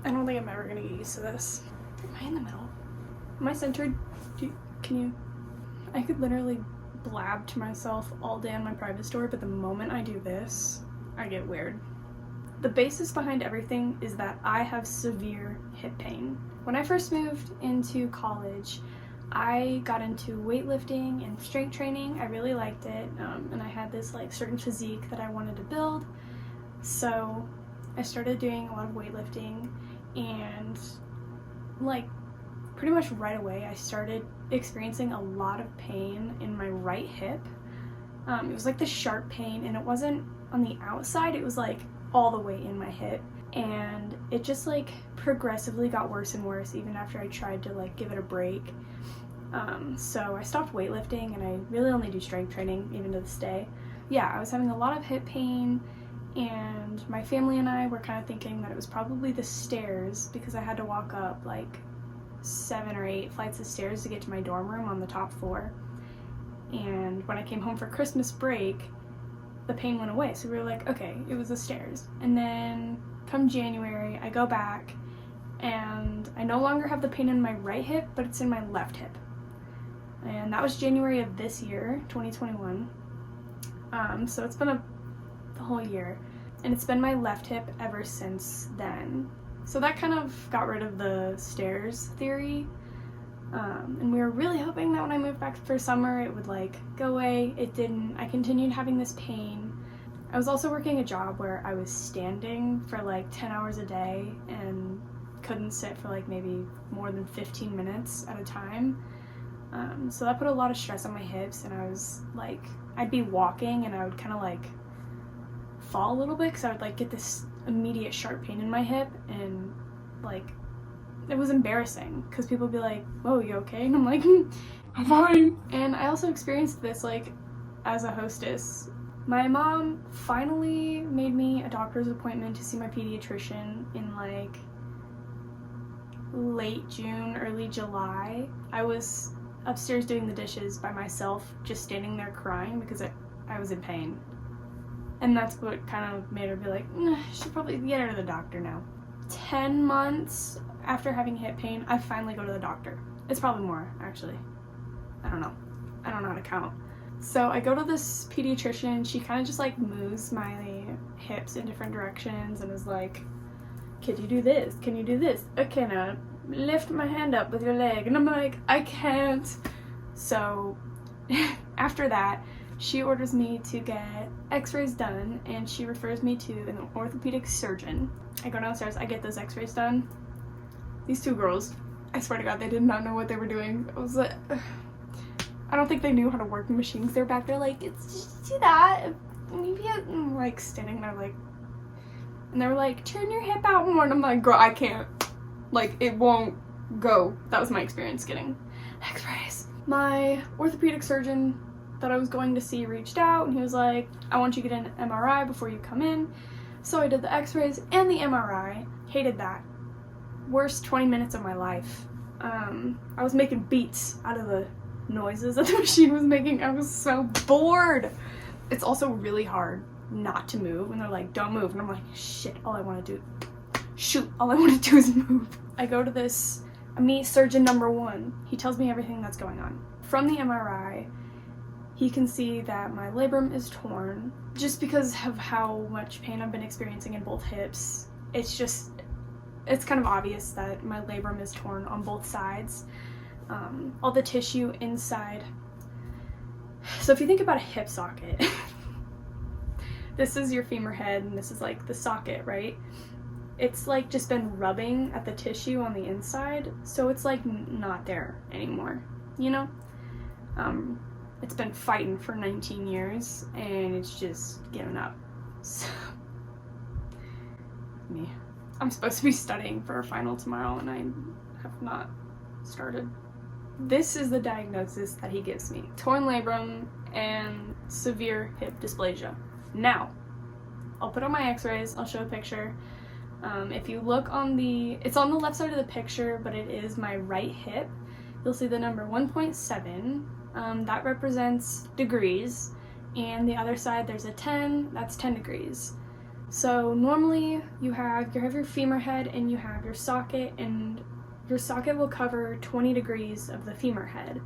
I don't think I'm ever gonna get used to this. Am I in the middle? Am I centered? I could literally blab to myself all day on my private story, but the moment I do this, I get weird. The basis behind everything is that I have severe hip pain. When I first moved into college, I got into weightlifting and strength training. I really liked it, and I had this like certain physique that I wanted to build. So I started doing a lot of weightlifting, and like pretty much right away I started experiencing a lot of pain in my right hip. It was like the sharp pain, and it wasn't on the outside, it was like all the way in my hip, and it just like progressively got worse and worse even after I tried to like give it a break. So I stopped weightlifting, and I really only do strength training even to this day. Yeah, I was having a lot of hip pain, and my family and I were kind of thinking that it was probably the stairs, because I had to walk up like 7 or 8 flights of stairs to get to my dorm room on the top floor. And when I came home for Christmas break, the pain went away, so we were like, okay, it was the stairs. And then come January, I go back, and I no longer have the pain in my right hip, but it's in my left hip. And that was January of this year, 2021. So it's been the whole year, and it's been my left hip ever since then. So that kind of got rid of the stairs theory, and we were really hoping that when I moved back for summer it would like go away. It didn't. I continued having this pain. I was also working a job where I was standing for like 10 hours a day and couldn't sit for like maybe more than 15 minutes at a time. So that put a lot of stress on my hips, and I was like, I'd be walking and I would kind of like fall a little bit because I would like get this immediate sharp pain in my hip, and like it was embarrassing because people would be like, whoa, you okay? And I'm like, I'm fine. And I also experienced this like as a hostess. My mom finally made me a doctor's appointment to see my pediatrician in like late June, early July. I was upstairs doing the dishes by myself, just standing there crying because I was in pain. And that's what kind of made her be like, I should probably get her to the doctor now. 10 months after having hip pain, I finally go to the doctor. It's probably more, actually. I don't know how to count. So I go to this pediatrician. She kind of just like moves my hips in different directions and is like, can you do this? Can you do this? Okay, now lift my hand up with your leg. And I'm like, I can't. So after that, she orders me to get x-rays done, and she refers me to an orthopedic surgeon. I go downstairs, I get those x-rays done. These 2 girls, I swear to God, they did not know what they were doing. I was like, I don't think they knew how to work the machines. They're back there like, it's just do that. Maybe I'm like standing there like, and they were like, turn your hip out more. And I'm like, girl, I can't. Like, it won't go. That was my experience getting x-rays. My orthopedic surgeon that I was going to see reached out, and he was like, I want you to get an MRI before you come in. So I did the x-rays and the MRI. Hated that. Worst 20 minutes of my life. I was making beats out of the noises that the machine was making. I was so bored. It's also really hard not to move, and they're like, don't move, and I'm like, shit, all I want to do is move. I go to this, I meet surgeon number 1. He tells me everything that's going on. From the MRI, he can see that my labrum is torn. Just because of how much pain I've been experiencing in both hips, it's kind of obvious that my labrum is torn on both sides. All the tissue inside. So if you think about a hip socket, this is your femur head, and this is like the socket, right? It's like just been rubbing at the tissue on the inside, so it's like not there anymore, you know? It's been fighting for 19 years, and it's just given up. So, me. I'm supposed to be studying for a final tomorrow, and I have not started. This is the diagnosis that he gives me. Torn labrum and severe hip dysplasia. Now, I'll put on my x-rays, I'll show a picture. If you look on it's on the left side of the picture, but it is my right hip. You'll see the number 1.7. That represents degrees, and the other side there's a 10, that's 10 degrees. So normally you have your femur head and you have your socket, and your socket will cover 20 degrees of the femur head.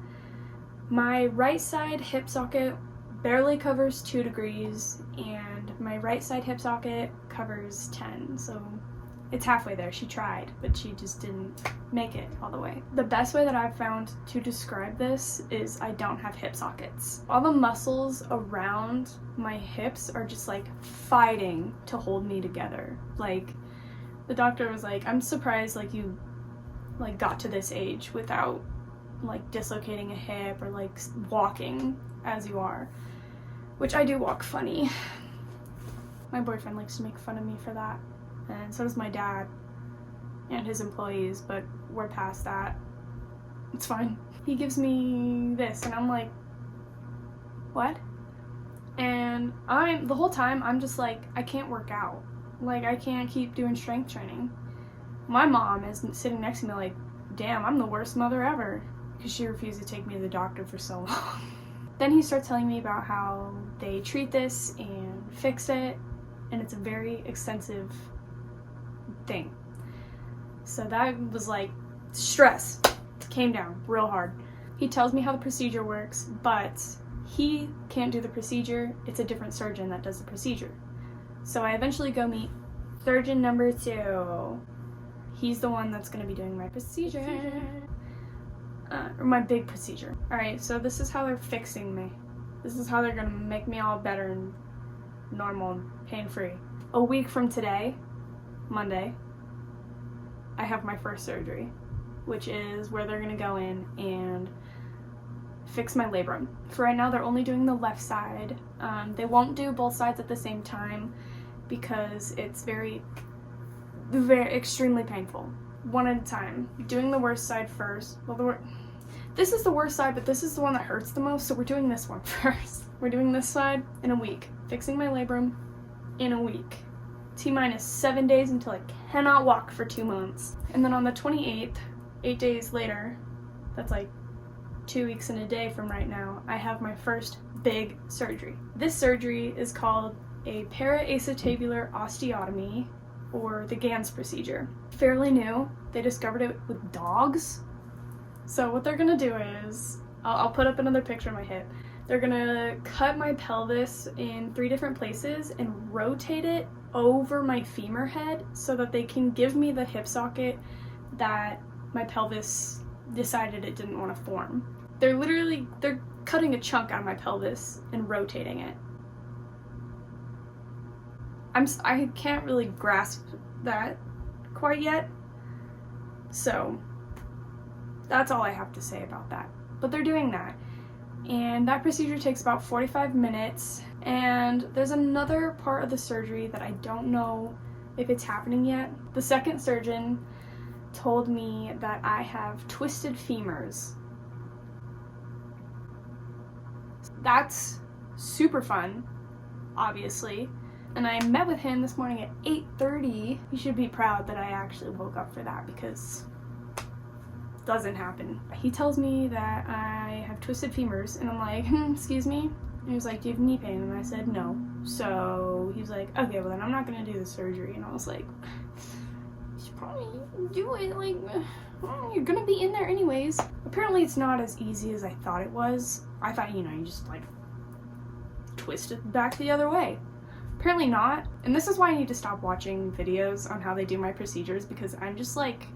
My right side hip socket barely covers 2 degrees, and my right side hip socket covers 10, so it's halfway there. She tried, but she just didn't make it all the way. The best way that I've found to describe this is I don't have hip sockets. All the muscles around my hips are just like fighting to hold me together. Like, the doctor was like, I'm surprised like you like got to this age without like dislocating a hip or like walking as you are, which I do walk funny. My boyfriend likes to make fun of me for that, and so does my dad and his employees, but we're past that. It's fine. He gives me this and I'm like, what? And the whole time I'm just like, I can't work out. Like, I can't keep doing strength training. My mom is sitting next to me like, damn, I'm the worst mother ever, because she refused to take me to the doctor for so long. Then he starts telling me about how they treat this and fix it, and it's a very extensive thing. So that was like, stress came down real hard. He tells me how the procedure works, but he can't do the procedure. It's a different surgeon that does the procedure. So I eventually go meet surgeon number 2. He's the one that's going to be doing my procedure. Or my big procedure. Alright, so this is how they're fixing me. This is how they're going to make me all better and normal and pain-free. A week from today, Monday, I have my first surgery, which is where they're going to go in and fix my labrum. For right now, they're only doing the left side. They won't do both sides at the same time because it's very extremely painful. One at a time. Doing the worst side first. Well, this is the worst side, but this is the one that hurts the most, so we're doing this one first. We're doing this side in a week. Fixing my labrum in a week. T-minus 7 days until I cannot walk for 2 months. And then on the 28th, 8 days later, that's like 2 weeks and a day from right now, I have my first big surgery. This surgery is called a acetabular osteotomy, or the Ganz Procedure. Fairly new. They discovered it with dogs. So what they're gonna do is, I'll put up another picture of my hip. They're gonna cut my pelvis in 3 different places and rotate it over my femur head so that they can give me the hip socket that my pelvis decided it didn't want to form. They're cutting a chunk out of my pelvis and rotating it. I can't really grasp that quite yet, so that's all I have to say about that. But they're doing that, and that procedure takes about 45 minutes, and there's another part of the surgery that I don't know if it's happening yet. The second surgeon told me that I have twisted femurs. That's super fun, obviously. And I met with him this morning at 8:30. You should be proud that I actually woke up for that, because it doesn't happen. He tells me that I have twisted femurs, and I'm like, excuse me? And he was like, do you have knee pain? And I said, no. So he's like, okay, well then I'm not gonna do the surgery. And I was like, you should probably do it, like, you're gonna be in there anyways. Apparently it's not as easy as I thought it was. I thought, you just like twist it back the other way. Apparently not, and this is why I need to stop watching videos on how they do my procedures, because I'm just like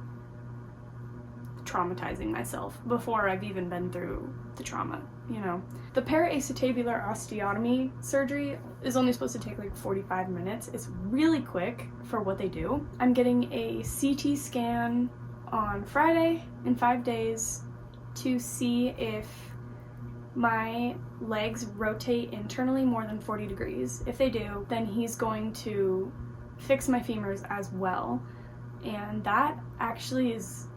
traumatizing myself before I've even been through the trauma, The acetabular osteotomy surgery is only supposed to take like 45 minutes. It's really quick for what they do. I'm getting a CT scan on Friday in 5 days to see if my legs rotate internally more than 40 degrees. If they do, then he's going to fix my femurs as well. And that actually is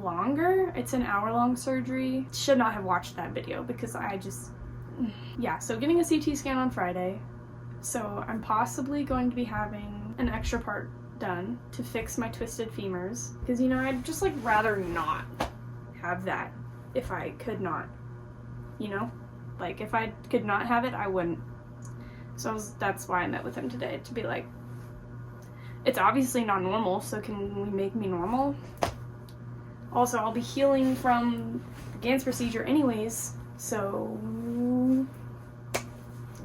longer. It's an hour-long surgery. Should not have watched that video because so getting a CT scan on Friday. So I'm possibly going to be having an extra part done to fix my twisted femurs, because I'd just like rather not have that if I could not. Like, if I could not have it, I wouldn't. So that's why I met with him today, to be like, it's obviously not normal, so can we make me normal? Also, I'll be healing from the Ganz procedure anyways, so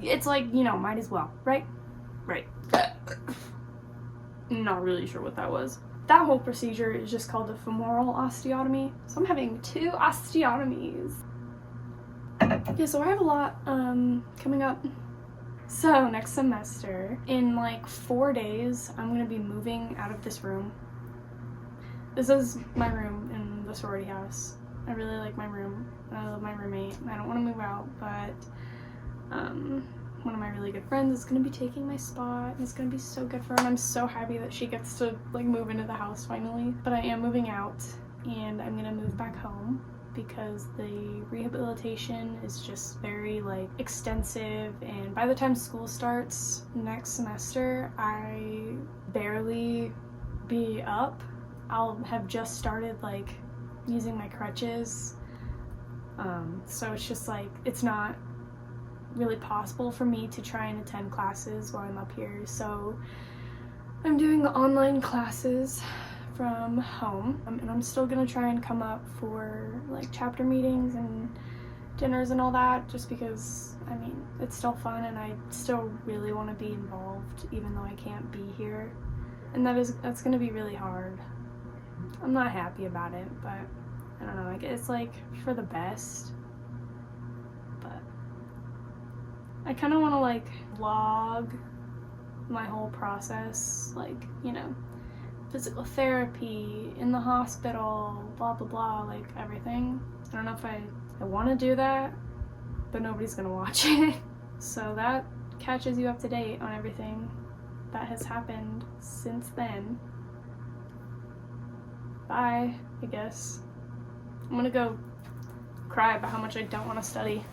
it's like, you know, might as well, right? Right. Not really sure what that was. That whole procedure is just called a femoral osteotomy, so I'm having 2 osteotomies. Yeah, so I have a lot coming up. So next semester, in like 4 days, I'm gonna be moving out of this room. This is my room in the sorority house. I really like my room. I love my roommate. I don't want to move out, but one of my really good friends is going to be taking my spot, and it's going to be so good for her, and I'm so happy that she gets to like move into the house finally. But I am moving out, and I'm going to move back home because the rehabilitation is just very like extensive, and by the time school starts next semester, I barely be up. I'll have just started like using my crutches, so it's just like it's not really possible for me to try and attend classes while I'm up here. So I'm doing the online classes from home, and I'm still gonna try and come up for like chapter meetings and dinners and all that, just because I mean it's still fun and I still really want to be involved even though I can't be here, and that's gonna be really hard. I'm not happy about it, but I don't know, like it's like for the best. But I kind of want to like vlog my whole process, like, you know, physical therapy, in the hospital, blah blah blah, like everything. I don't know if I want to do that, but nobody's gonna watch it. So that catches you up to date on everything that has happened since then. Bye, I guess. I'm gonna go cry about how much I don't want to study.